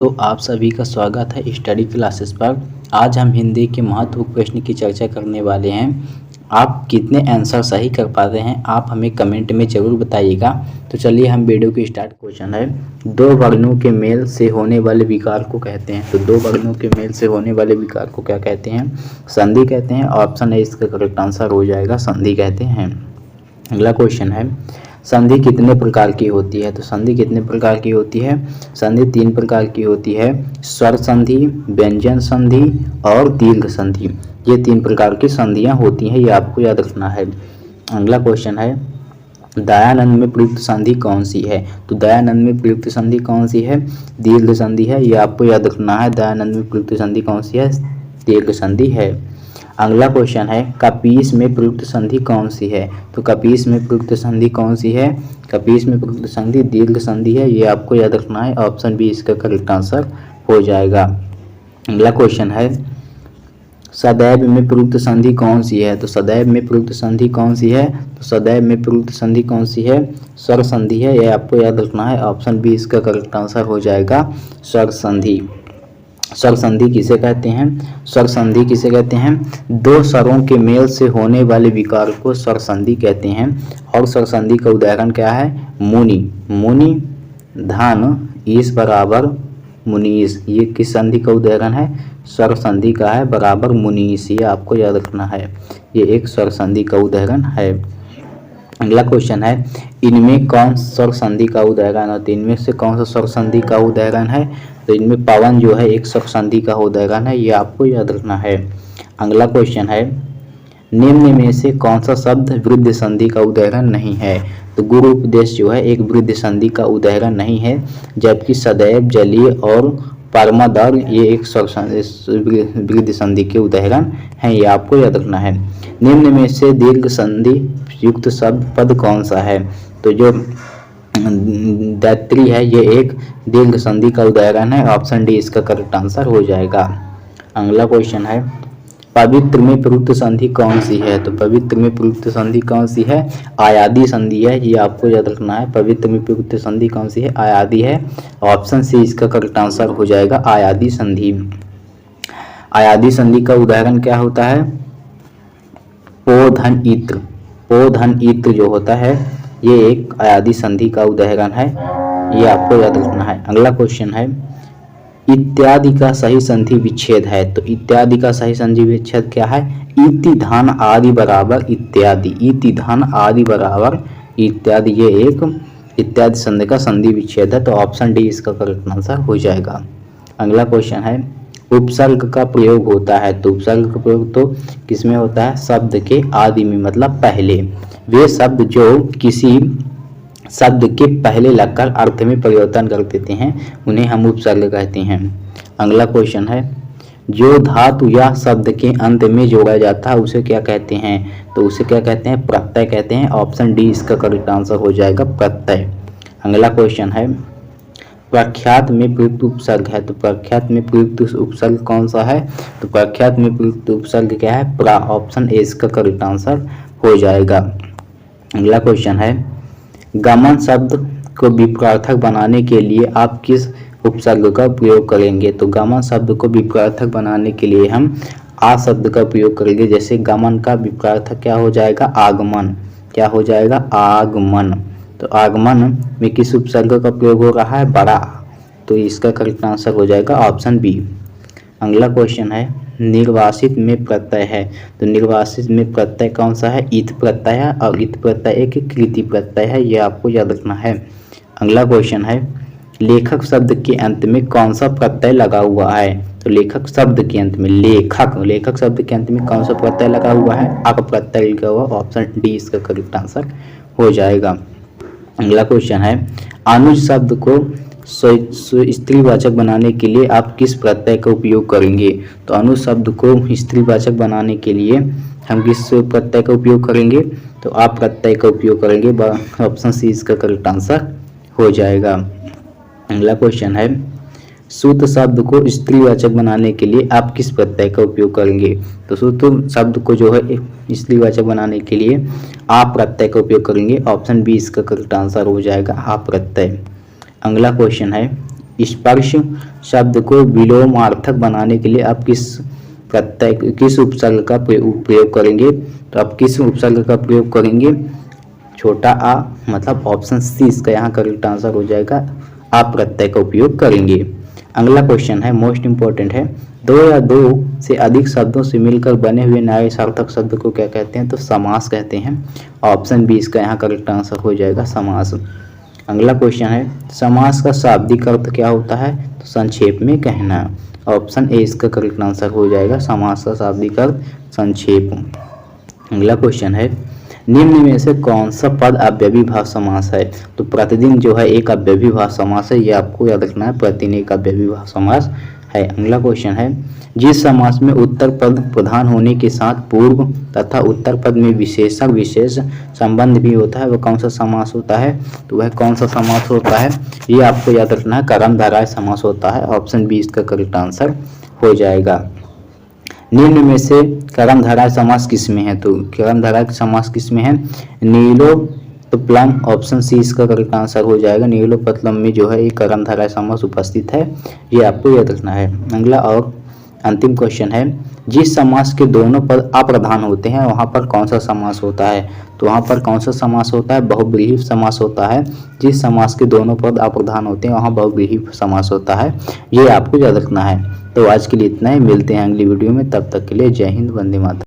तो आप सभी का स्वागत है स्टडी क्लासेस पर। आज हम हिंदी के महत्वपूर्ण प्रश्न की चर्चा करने वाले हैं। आप कितने आंसर सही कर पाते हैं आप हमें कमेंट में ज़रूर बताइएगा। तो चलिए हम वीडियो की स्टार्ट। क्वेश्चन है, दो वर्णों के मेल से होने वाले विकार को कहते हैं। तो दो वर्णों के मेल से होने वाले विकार को क्या कहते हैं? संधि कहते हैं। ऑप्शन ए इसका करेक्ट आंसर हो जाएगा, संधि कहते हैं। अगला क्वेश्चन है, संधि कितने प्रकार की होती है? तो संधि कितने प्रकार की होती है? संधि तीन प्रकार की होती है, स्वर संधि, व्यंजन संधि और दीर्घ संधि। ये तीन प्रकार की संधियां होती हैं, ये आपको याद रखना है। अगला क्वेश्चन है, दयानंद में प्रयुक्त संधि कौन सी है? तो दयानंद में प्रयुक्त संधि कौन सी है? दीर्घ संधि है, ये आपको याद रखना है। दयानंद में प्रयुक्त संधि कौन सी है? दीर्घ संधि है। अगला क्वेश्चन है, कपीस में प्रयुक्त संधि कौन सी है? तो कपीस में प्रयुक्त संधि कौन सी है? कपीस में प्रयुक्त संधि दीर्घ संधि है, ये आपको याद रखना है। ऑप्शन बी इसका करेक्ट आंसर हो जाएगा। अगला क्वेश्चन है, सदैव में प्रयुक्त संधि कौन सी है? तो सदैव में प्रयुक्त संधि कौन सी है? तो सदैव में प्रयुक्त संधि कौन सी है? स्वर संधि है, ये आपको याद रखना है। ऑप्शन बी इसका करेक्ट आंसर हो जाएगा, स्वर संधि। स्वर संधि किसे कहते हैं? स्वर संधि किसे कहते हैं? दो स्वरों के मेल से होने वाले विकार को स्वर संधि कहते हैं। और स्वर संधि का उदाहरण क्या है? मुनि, मुनि धन ईश बराबर मुनीस, ये किस संधि का उदाहरण है? स्वर संधि का है, बराबर मुनीस, ये आपको याद रखना है। ये एक स्वर संधि का उदाहरण है। अगला क्वेश्चन है, इनमें कौन स्वर संधि का उदाहरण है? तो इनमें से कौन सा स्वर संधि का उदाहरण है? तो इनमें पवन जो है एक स्वर संधि का उदाहरण है, ये आपको याद रखना है। अगला क्वेश्चन है, निम्न में से कौन सा शब्द वृद्ध संधि का उदाहरण नहीं है? तो गुरु उपदेश जो है एक वृद्ध संधि का उदाहरण नहीं है, जबकि सदैव, जलीय और परमादर ये एक वृद्ध संधि के उदाहरण हैं, ये आपको याद रखना है। निम्न में से दीर्घ संधि युक्त शब्द पद कौन सा है? तो जो दैत्री है ये एक दीर्घ संधि का उदाहरण है। ऑप्शन डी इसका करेक्ट आंसर हो जाएगा। अगला क्वेश्चन है, पवित्र में प्रयुक्त संधि कौन सी है? तो पवित्र में प्रयुक्त संधि कौन सी है? आयादी संधि है, ये आपको याद रखना है। पवित्र में प्रयुक्त संधि कौन सी है? आयादी है। ऑप्शन सी इसका करेक्ट आंसर हो जाएगा, आयादी संधि। आयादी संधि का उदाहरण क्या होता है? पो धन इत्र, पो धन इत्र जो होता है ये एक आयादी संधि का उदाहरण है, ये आपको याद रखना है। अगला क्वेश्चन है, इत्यादि का सही संधि विच्छेद है। तो इत्यादि का सही संधि विच्छेद क्या है? इति धन आदि बराबर इत्यादि, इति धन आदि बराबर इत्यादि, ये एक इत्यादि संधि का संधि विच्छेद है। तो ऑप्शन डी इसका करेक्ट आंसर हो जाएगा। अगला क्वेश्चन है, उपसर्ग का प्रयोग होता है। तो उपसर्ग का प्रयोग तो किसमें होता है? शब्द के आदि में, मतलब पहले। वे शब्द जो किसी शब्द के पहले लगकर अर्थ में परिवर्तन कर देते हैं उन्हें हम उपसर्ग कहते हैं। अगला क्वेश्चन है, जो धातु या शब्द के अंत में जोड़ा जाता है उसे क्या कहते हैं? तो उसे क्या कहते हैं? प्रत्यय कहते हैं। ऑप्शन डी इसका करेक्ट आंसर हो जाएगा, प्रत्यय। अगला क्वेश्चन है, प्रख्यात में प्रयुक्त उपसर्ग है। तो प्रख्यात में प्रयुक्त उपसर्ग कौन सा है? तो प्रख्यात में प्रयुक्त उपसर्ग क्या है? प्रा। ऑप्शन ए इसका करेक्ट आंसर हो जाएगा। अगला क्वेश्चन है, गमन शब्द को विपरार्थक बनाने के लिए आप किस उपसर्ग का प्रयोग करेंगे? तो गमन शब्द को विपरार्थक बनाने के लिए हम आ शब्द का प्रयोग करेंगे। जैसे गमन का विपरार्थक क्या हो जाएगा? आगमन। क्या हो जाएगा? आगमन। तो आगमन में किस उपसर्ग का प्रयोग हो रहा है? बड़ा। तो इसका करेक्ट आंसर हो जाएगा ऑप्शन बी। अगला क्वेश्चन है, निर्वासित में प्रत्यय है। तो निर्वासित में प्रत्यय कौन सा है? इत प्रत्यय है, और इत प्रत्यय एक कृति प्रत्यय है, यह आपको याद रखना है। अगला क्वेश्चन है, लेखक शब्द के अंत में कौन सा प्रत्यय लगा हुआ है? तो लेखक शब्द के अंत में, लेखक शब्द के अंत में कौन सा प्रत्यय लगा हुआ है? अक प्रत्यय लगा हुआ। ऑप्शन डी इसका करेक्ट आंसर हो जाएगा। अगला क्वेश्चन है, अनुज शब्द को स्त्रीवाचक बनाने के लिए आप किस प्रत्यय का उपयोग करेंगे? तो अनुज शब्द को स्त्रीवाचक बनाने के लिए हम किस प्रत्यय का उपयोग करेंगे? तो आप प्रत्यय का उपयोग करेंगे। ऑप्शन सी इसका करेक्ट आंसर हो जाएगा। अगला क्वेश्चन है, सूत शब्द को स्त्रीवाचक बनाने के लिए आप किस प्रत्यय का उपयोग करेंगे? तो सूत शब्द को जो है स्त्रीवाचक बनाने के लिए आप प्रत्यय का उपयोग करेंगे। ऑप्शन बी इसका करेक्ट आंसर हो जाएगा, आप प्रत्यय। अगला क्वेश्चन है, स्पर्श शब्द को विलोमार्थक बनाने के लिए आप किस उपसर्ग का प्रयोग करेंगे? तो आप किस उपसर्ग का प्रयोग करेंगे? छोटा आ, मतलब ऑप्शन सी इसका यहाँ करेक्ट आंसर हो जाएगा, आप प्रत्यय का उपयोग करेंगे। अगला क्वेश्चन है, मोस्ट इंपॉर्टेंट है, दो या दो से अधिक शब्दों से मिलकर बने हुए न्याय सार्थक शब्द को क्या कहते हैं? तो समास कहते हैं। ऑप्शन बी इसका यहाँ करेक्ट आंसर हो जाएगा, समास। अगला क्वेश्चन है, समास का शाब्दिक अर्थ क्या होता है? तो संक्षेप में कहना। ऑप्शन ए इसका करेक्ट आंसर हो जाएगा, समास का शाब्दिक अर्थ संक्षेप। अगला क्वेश्चन है, निम्न में से कौन सा पद अव्ययीभाव समास है? तो प्रतिदिन जो है एक अव्ययीभाव समास है, ये आपको याद रखना है, प्रतिदिन एक अव्ययीभाव समास है। अगला क्वेश्चन है, जिस समास में उत्तर पद प्रधान होने के साथ पूर्व तथा उत्तर पद में विशेषण विशेष संबंध भी होता है, वह कौन सा समास होता है? तो वह कौन सा समास होता है? ये आपको याद रखना है, कर्मधारय समास होता है। ऑप्शन बी इसका करेक्ट आंसर हो जाएगा। निम्न में से कर्मधारय समास किसमें है? तो कर्मधारय समास किसमें है? नीलोपलम, ऑप्शन सी इसका करेक्ट आंसर हो जाएगा। नीलोपलम में जो है ये कर्मधारय समास उपस्थित है, ये आपको याद रखना है। अगला और अंतिम क्वेश्चन है, जिस समास के दोनों पद अप्रधान होते हैं वहां पर कौन सा समास होता है? तो वहां पर कौन सा समास होता है? बहुव्रीहि समास होता है। जिस समास के दोनों पद अप्रधान होते हैं वहां बहुव्रीहि समास होता है, ये आपको याद रखना है। तो आज के लिए इतना ही, मिलते हैं अगली वीडियो में, तब तक के लिए जय हिंद, वंदे मातरम।